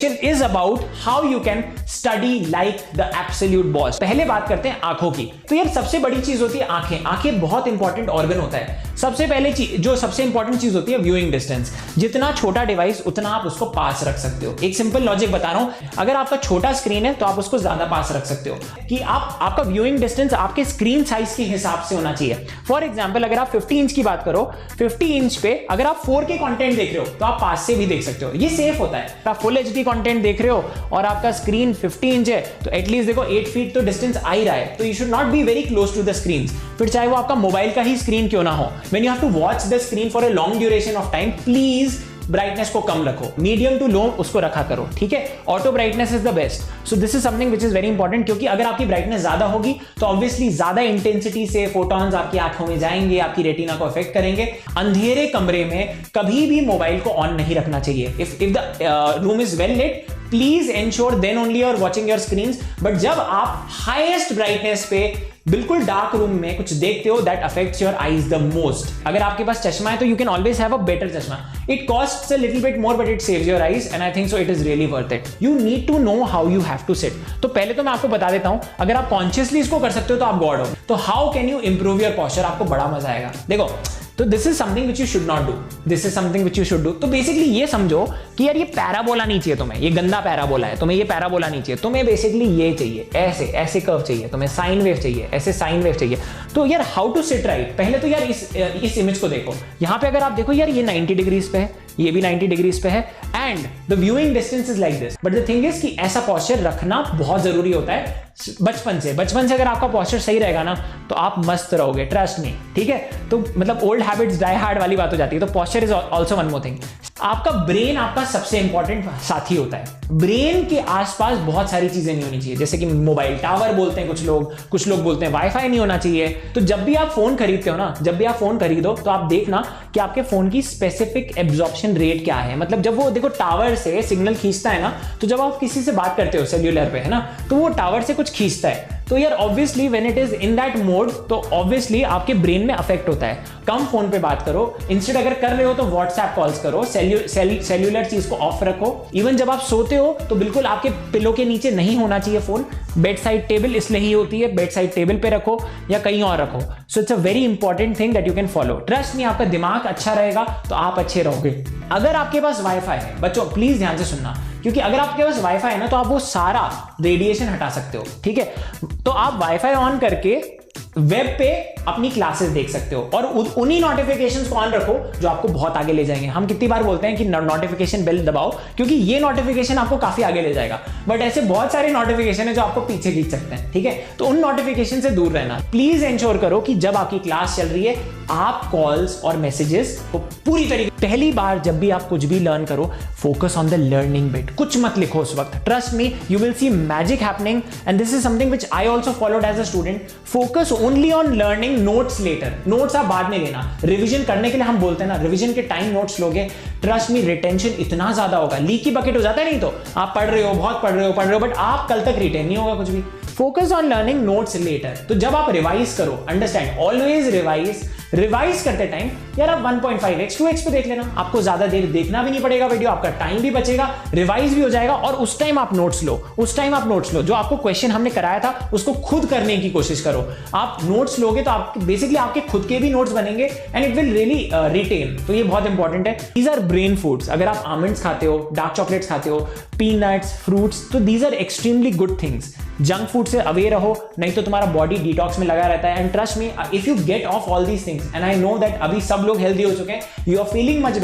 is about how you can study like the absolute boss। पहले बात करते हैं आंखों की। तो यार सबसे बड़ी चीज होती है आंखें। आंखें बहुत इंपॉर्टेंट ऑर्गन होता है। सबसे पहले जो सबसे इंपॉर्टेंट चीज होती है व्यूइंग डिस्टेंस। जितना छोटा डिवाइस उतना आप उसको पास रख सकते हो। एक सिंपल लॉजिक बता रहा हूं, अगर आपका छोटा स्क्रीन है तो आप उसको ज्यादा पास रख सकते हो कि आपका व्यूइंग डिस्टेंस आपके स्क्रीन साइज के हिसाब से होना चाहिए। फॉर एग्जाम्पल अगर आप 50 इंच की बात करो, 50 इंच पे अगर आप 4K कंटेंट देख रहे हो तो आप पास से भी देख सकते हो, ये सेफ होता है। आप फुल HD कंटेंट देख रहे हो और आपका स्क्रीन 50 इंच है तो एटलीस्ट देखो 8 फीट तो डिस्टेंस आ ही रहा है, तो you should not be very close to the screen. फिर चाहे वो आपका मोबाइल का ही स्क्रीन क्यों ना हो, when you have to watch the screen for a long duration of time, please brightness को कम रखो, मीडियम टू लो उसको रखा करो, ठीक है। Auto brightness is the best. So this is something which is very important, क्योंकि अगर आपकी ब्राइटनेस ज्यादा होगी तो ऑब्वियसली ज्यादा इंटेंसिटी से फोटॉन्स आपकी आंखों में जाएंगे, आपकी रेटिना को अफेक्ट करेंगे। अंधेरे कमरे में कभी भी मोबाइल को ऑन नहीं रखना चाहिए। If the room is well lit, please ensure then only you are watching your screens. But जब आप हाईएस्ट ब्राइटनेस पे बिल्कुल डार्क रूम में कुछ देखते हो, that affects your eyes the most. अगर आपके पास चश्मा है तो you can always have a better चश्मा। It costs a little bit more but it saves your eyes and I think so it is really worth it. You need to know how you have to sit. तो पहले तो मैं आपको बता देता हूं, अगर आप कॉन्शियसली इसको कर सकते हो तो आप गॉड हो। तो how can you improve your posture, आपको बड़ा मजा आएगा। देखो, तो this is something which you should not do, this is something which you should do. तो बेसिकली ये समझो कि यार ये पैराबोला नहीं चाहिए तुम्हें, ये गंदा पैराबोला है, तुम्हें ये पैराबोला नहीं चाहिए, तुम्हें बेसिकली ये चाहिए, ऐसे ऐसे कर्व चाहिए, तुम्हें साइन वेव चाहिए, ऐसे साइन वेव चाहिए। तो यार हाउ टू सिट राइट, पहले तो यार इस इमेज को देखो। यहां पे अगर आप देखो यार ये 90 डिग्रीज पे है, ये भी 90 डिग्रीज पे है and the viewing distance is like this. But the thing is कि ऐसा पॉस्चर रखना बहुत जरूरी होता है बचपन से अगर आपका पॉस्चर सही रहेगा ना तो आप मस्त रहोगे, ट्रस्ट मी, ठीक है। तो मतलब ओल्ड हैबिट्स डाई हार्ड वाली बात हो जाती है। तो posture is also one more thing. आपका ब्रेन आपका सबसे इंपॉर्टेंट साथी होता है। ब्रेन के आसपास बहुत सारी चीजें नहीं होनी चाहिए, जैसे कि मोबाइल टावर बोलते हैं कुछ लोग बोलते हैं वाईफाई नहीं होना चाहिए। तो जब भी आप फोन खरीदते हो ना, जब भी आप फोन खरीदो तो आप देखना कि आपके फोन की स्पेसिफिक एब्जॉर्प्शन रेट क्या है। मतलब जब वो देखो टावर से सिग्नल खींचता है ना, तो जब आप किसी से बात करते हो सेल्यूलर पे, है ना, तो वो टावर से कुछ खींचता है। तो यार obviously when it is in that mode तो ऑब्वियसली आपके ब्रेन में अफेक्ट होता है। कम फोन पे बात करो, इंस्टेड अगर कर रहे हो तो व्हाट्सएप कॉल्स करो, सेल्यूलर चीज को ऑफ रखो। इवन जब आप सोते हो तो बिल्कुल आपके पिलो के नीचे नहीं होना चाहिए फोन। बेड साइड टेबल इसलिए ही होती है, बेड साइड टेबल पे रखो या कहीं और रखो। So it's a very important thing that you can follow. Trust me, आपका दिमाग अच्छा रहेगा तो आप अच्छे रहोगे। अगर आपके पास वाईफाई है, बच्चों प्लीज ध्यान से सुनना, क्योंकि अगर आपके पास वाईफाई है ना तो आप वो सारा रेडिएशन हटा सकते हो, ठीक है। तो आप वाईफाई ऑन करके वेब पे अपनी क्लासेस देख सकते हो और उन्हीं नोटिफिकेशंस को ऑन रखो जो आपको बहुत आगे ले जाएंगे। हम कितनी बार बोलते हैं कि नोटिफिकेशन बेल दबाओ, क्योंकि ये नोटिफिकेशन आपको काफी आगे ले जाएगा। बट ऐसे बहुत सारे नोटिफिकेशन है जो आपको पीछे खींच सकते हैं, ठीक है। तो उन नोटिफिकेशन से दूर रहना। प्लीज इंश्योर करो कि जब आपकी क्लास चल रही है आप कॉल्स और मैसेजेस को पूरी तरीके, पहली बार जब भी आप कुछ भी लर्न करो, focus on the learning bit, कुछ मत लिखो उस वक्त। Trust me, you will see magic happening and this is something which I also followed as a student. Focus only on learning, notes later. Notes आप बाद में लेना, रिवीजन करने के लिए हम बोलते हैं ना, रिवीजन के टाइम नोट्स लोगे, ट्रस्ट मी रिटेंशन इतना ज्यादा होगा, लीकी बकेट हो जाता है। नहीं तो आप पढ़ रहे हो, बहुत पढ़ रहे हो बट आप कल तक रिटेन नहीं होगा कुछ भी। Focus on learning, notes later. तो जब आप रिवाइज करो, अंडरस्टैंड, ऑलवेज रिवाइज करते टाइम यार आप 1.5x 2x पे देख लेना, आपको ज्यादा देर देखना भी नहीं पड़ेगा वीडियो, आपका टाइम भी बचेगा, रिवाइज भी हो जाएगा। और उस टाइम आप नोट्स लो, जो आपको क्वेश्चन हमने कराया था उसको खुद करने की कोशिश करो। आप नोट्स लोगे तो आप बेसिकली आपके खुद के भी नोट्स बनेंगे and it will really retain. तो ये बहुत इंपॉर्टेंट है। These are brain foods. अगर आप आमंड्स खाते हो, डार्क चॉकलेट्स खाते हो, पीनट्स, फ्रूट्स, तो these are extremely good things. Junk food से अवे रहो, नहीं तो तुम्हारा बॉडी डिटॉक्स में लगा रहता है। And trust me, if you get of all these things, and I know that अभी सब लोग हेल्दी हो चुके हैं, यू आर फीलिंग मच